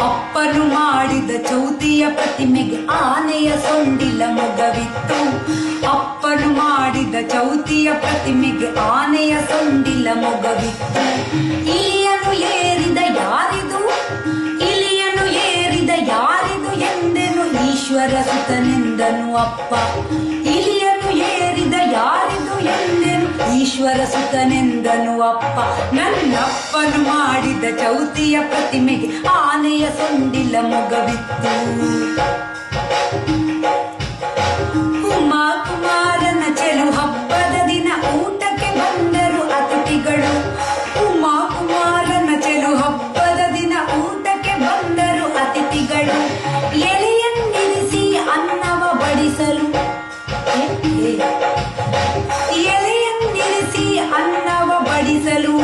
ಅಪ್ಪನು ಮಾಡಿದ ಚೌತಿಯ ಪ್ರತಿಮೆಗೆ ಆನೆಯ ಸೊಂಡಿಲ ಮೊಗವಿತ್ತು. ಅಪ್ಪನು ಮಾಡಿದ ಚೌತಿಯ ಪ್ರತಿಮೆಗೆ ಆನೆಯ ಸೊಂಡಿಲ ಮೊಗವಿತ್ತು. ಇಲಿಯನು ಏರಿದ ಯಾರಿದು, ಇಲಿಯನು ಏರಿದ ಯಾರಿದು ಎಂದೆನು ಈಶ್ವರ ಸುತನೆಂದನು ಅಪ್ಪ. ಇಲಿಯನು ಏರಿದ ಯಾರಿದು ಎಂದೆನು ಈಶ್ವರ ಸುತನೆಂದನು ಅಪ್ಪ. ನನ್ನಪ್ಪನು ಮಾಡಿದ ಚೌತಿಯ ಪ್ರತಿಮೆಗೆ ಆನೆಯ ಸೊಂಡಿಲ ಮೊಗವಿತ್ತು. ಉಮಾ ಕುಮಾರನ ಚೆಲು ಹಬ್ಬದ ದಿನ ಊಟಕ್ಕೆ ಬಂದರು ಅತಿಥಿಗಳು. ಉಮಾ ಕುಮಾರನ ಚೆಲು ಹಬ್ಬದ ದಿನ ಊಟಕ್ಕೆ ಬಂದರು ಅತಿಥಿಗಳು. ಎಲೆಯನ್ನಿರಿಸಿ ಅನ್ನವ ಬಡಿಸಲು, ಎಲೆಯನ್ನಿರಿಸಿ ಅನ್ನವ ಬಡಿಸಲು,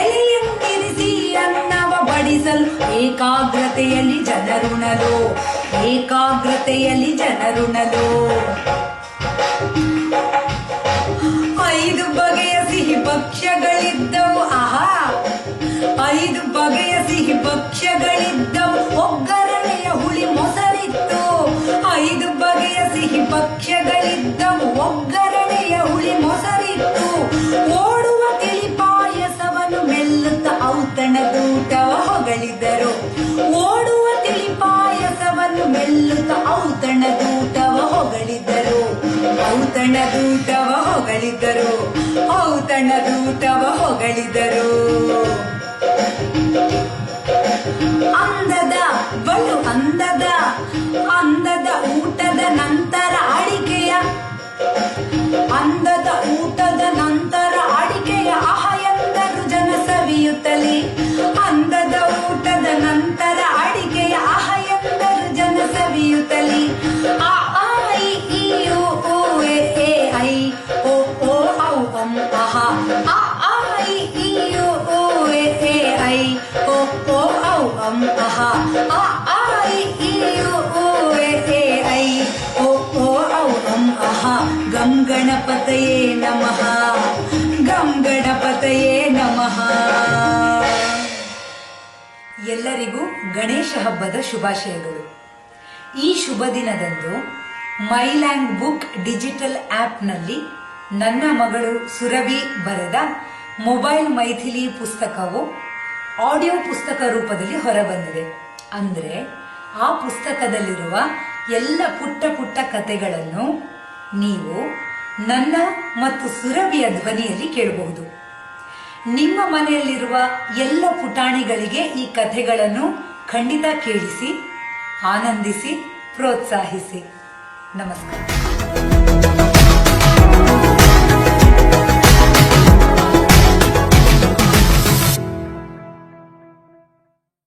ಎಲೆಯನ್ನಿರಿಸಿ ಅನ್ನವ ಬಡಿಸಲು ಏಕಾಗ್ರತೆಯಲ್ಲಿ ಜನರುಣಲು, ಏಕಾಗ್ರತೆಯಲ್ಲಿ ಜನರುಣಲು. 5 ಬಗೆಯ ಸಿಹಿ ಭಕ್ಷ್ಯಗಳಿದ್ದವು. ಆಹಾ, 5 ಬಗೆಯ ಸಿಹಿ ಭಕ್ಷ್ಯಗಳಿದ್ದವು. ಒಗ್ಗರಣೆಯ ಹುಳಿ ಮೊಸರಿತ್ತು. 5 ಬಗೆಯ ಸಿಹಿ ಭಕ್ಷ್ಯಗಳಿದ್ದವು. ಒಗ್ಗರಣೆಯ ಹುಳಿ ಮೊಸರಿತ್ತು. ಓಡುವ ತಿಳಿ ಪಾಯಸವನ್ನು ಮೆಲ್ಲುತ್ತ ಔತಣದೂಟವ ಹೊಗಳಿದರು. ಓಡುವ ತಿಳಿ ಪಾಯಸವನ್ನು ಮೆಲ್ಲುತ್ತ ಔತಣದೂಟವ ಹೊಗಳಿದರು. ಔತಣದೂಟವ ಹೊಗಳಿದರು. ಔತಣದೂಟವ ಹೊಗಳಿದರು. ಅಂದದ ಬಲು ಅಂದದ ಅಂದದ ಊಟದ ನಂತರ ಅಡಿಕೆಯ, ಅಂದದ ಊಟದ ನಂತರ ಅಡಿಕೆಯ ಆಹ ಎಂದರು ಜನ ಸವಿಯುತ್ತಲೇ. ಅಂದದ ಊಟದ ನಂತರ ಅಡಿಕೆಯ ಆಹ ಎಂದರು ಜನ ಸವಿಯುತ್ತಲೇ. ಆ ಐ ಈ ಓ ಎ ಐ ಓ ಓ ಔ ಅಂ ಅಹ. ಆ ಐ ಈ ಓ ಎ ಐ ಓ ಓ ಔ ಅಂ ಅಹ. ಆ ಐ ಈ ಓ ಎ ಐ ಓ ಓ ಔ ಅಂ ಅಹ. ಗಂ ಗಣಪತಯೇ ನಮಃ, ಗಂ ಗಣಪತಯೇ ನಮಃ. ಎಲ್ಲರಿಗೂ ಗಣೇಶ ಹಬ್ಬದ ಶುಭಾಶಯಗಳು. ಈ ಶುಭ ದಿನದಂದು ಮೈಲ್ಯಾಂಡ್ ಬುಕ್ ಡಿಜಿಟಲ್ ಆಪ್ನಲ್ಲಿ ನನ್ನ ಮಗಳು ಸುರಭಿ ಬರೆದ ಮೊಬೈಲ್ ಮೈಥಿಲಿ ಪುಸ್ತಕವು ಆಡಿಯೋ ಪುಸ್ತಕ ರೂಪದಲ್ಲಿ ಹೊರಬಂದಿದೆ. ಅಂದ್ರೆ ಆ ಪುಸ್ತಕದಲ್ಲಿರುವ ಎಲ್ಲ ಪುಟ್ಟ ಪುಟ್ಟ ಕಥೆಗಳನ್ನು ನೀವು ನನ್ನ ಮತ್ತು ಸುರಭಿಯ ಧ್ವನಿಯಲ್ಲಿ ಕೇಳಬಹುದು. ನಿಮ್ಮ ಮನೆಯಲ್ಲಿರುವ ಎಲ್ಲ ಪುಟಾಣಿಗಳಿಗೆ ಈ ಕಥೆಗಳನ್ನು ಖಂಡಿತ ಕೇಳಿಸಿ, ಆನಂದಿಸಿ, ಪ್ರೋತ್ಸಾಹಿಸಿ. ನಮಸ್ಕಾರ.